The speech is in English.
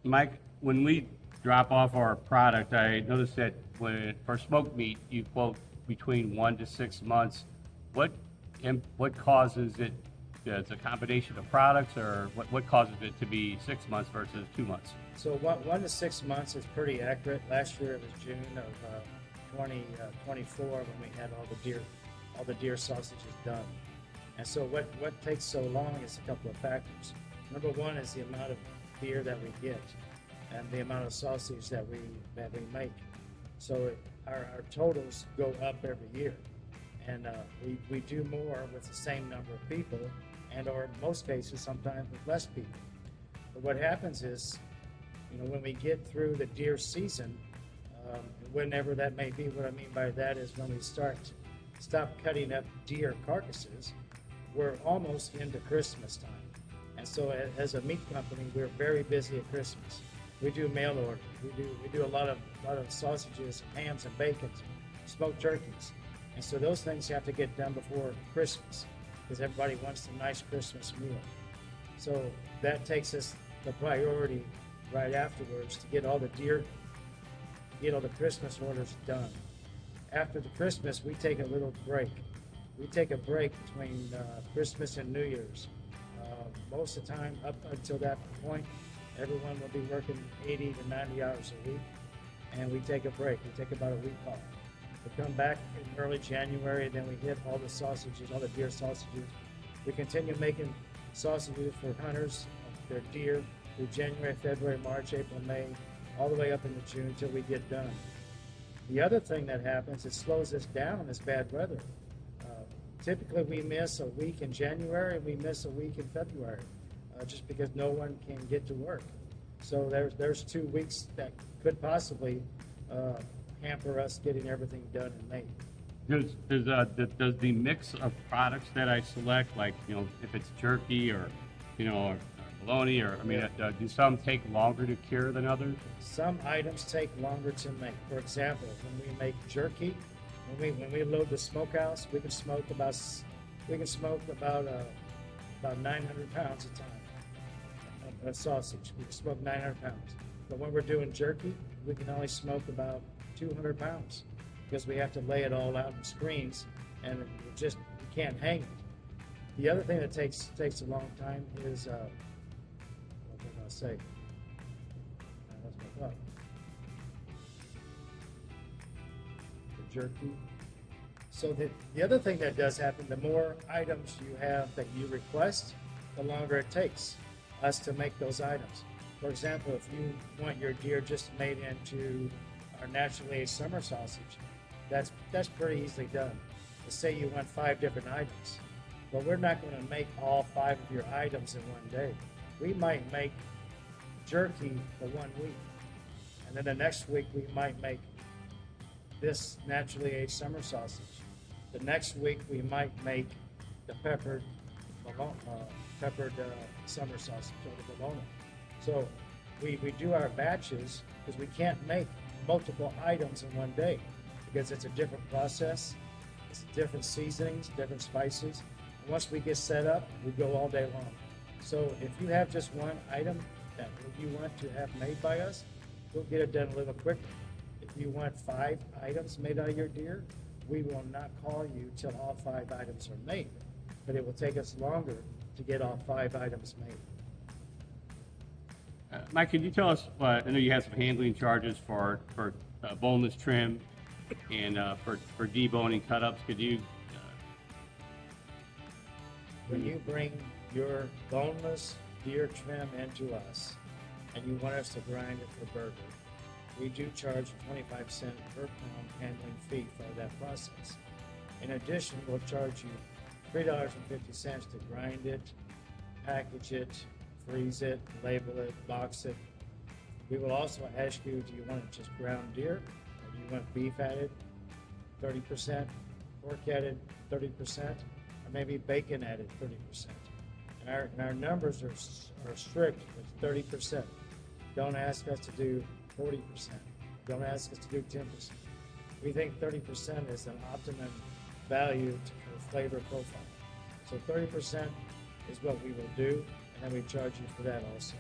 Mike, when we drop off our product, I noticed that for smoked meat, you quote between 1 to 6 months. What what causes it? It's a combination of products, or what causes it to be 6 months versus 2 months? So 1 to 6 months is pretty accurate. Last year it was June of 2024 when we had all the deer sausages done. And so what takes so long is a couple of factors. Number one is the amount of deer that we get and the amount of sausage that we make. So our totals go up every year, and we do more with the same number of people, and or in most cases sometimes with less people. But what happens is, when we get through the deer season, whenever that may be, what I mean by that is when we stop cutting up deer carcasses, we're almost into Christmas time. And so as a meat company, we're very busy at Christmas. We do mail order. We do a lot of sausages, hams and bacons, smoked turkeys. And so those things have to get done before Christmas because everybody wants a nice Christmas meal. So that takes us the priority right afterwards to get all the Christmas orders done. After the Christmas, we take a little break. We take a break between Christmas and New Year's. Most of the time, up until that point, everyone will be working 80 to 90 hours a week, and we take a break. We take about a week off. We come back in early January, then we hit all the sausages, all the deer sausages. We continue making sausages for hunters, their deer, through January, February, March, April, May, all the way up into June until we get done. The other thing that happens, it slows us down, is bad weather. Typically, we miss a week in January and we miss a week in February, just because no one can get to work. So there's 2 weeks that could possibly hamper us getting everything done and made. Does the mix of products that I select, like if it's jerky or or bologna, or do some take longer to cure than others? Some items take longer to make. For example, when we make jerky, when we load the smokehouse, we can smoke about 900 pounds a time of sausage. We can smoke 900 pounds. But when we're doing jerky, we can only smoke about 200 pounds because we have to lay it all out in screens, and we can't hang it. The other thing that takes a long time is what was I going to say? That's my thought. Jerky. So the other thing that does happen, the more items you have that you request, the longer it takes us to make those items. For example, if you want your deer just made into our naturally aged summer sausage, that's pretty easily done. Let's say you want 5 different items. But we're not going to make all 5 of your items in one day. We might make jerky for 1 week, and then the next week we might make this naturally aged summer sausage. The next week we might make the peppered summer sausage or the bologna. So we do our batches because we can't make multiple items in one day because it's a different process, it's different seasonings, different spices. And once we get set up, we go all day long. So if you have just one item that you want to have made by us, we'll get it done a little quicker. If you want 5 items made out of your deer, we will not call you till all 5 items are made. But it will take us longer to get all 5 items made. Mike, can you tell us? I know you have some handling charges for boneless trim and for deboning cut-ups. Could you? When you bring your boneless deer trim into us, and you want us to grind it for burger, we do charge 25 cents per pound handling fee for that process. In addition, we'll charge you $3.50 to grind it, package it, freeze it, label it, box it. We will also ask you, do you want it just ground deer, or do you want beef added, 30%, pork added, 30%, or maybe bacon added, 30%. And our numbers are strict with 30%. Don't ask us to do 40%. Don't ask us to do 10%. We think 30% is an optimum value for flavor profile. So 30% is what we will do, and then we charge you for that also.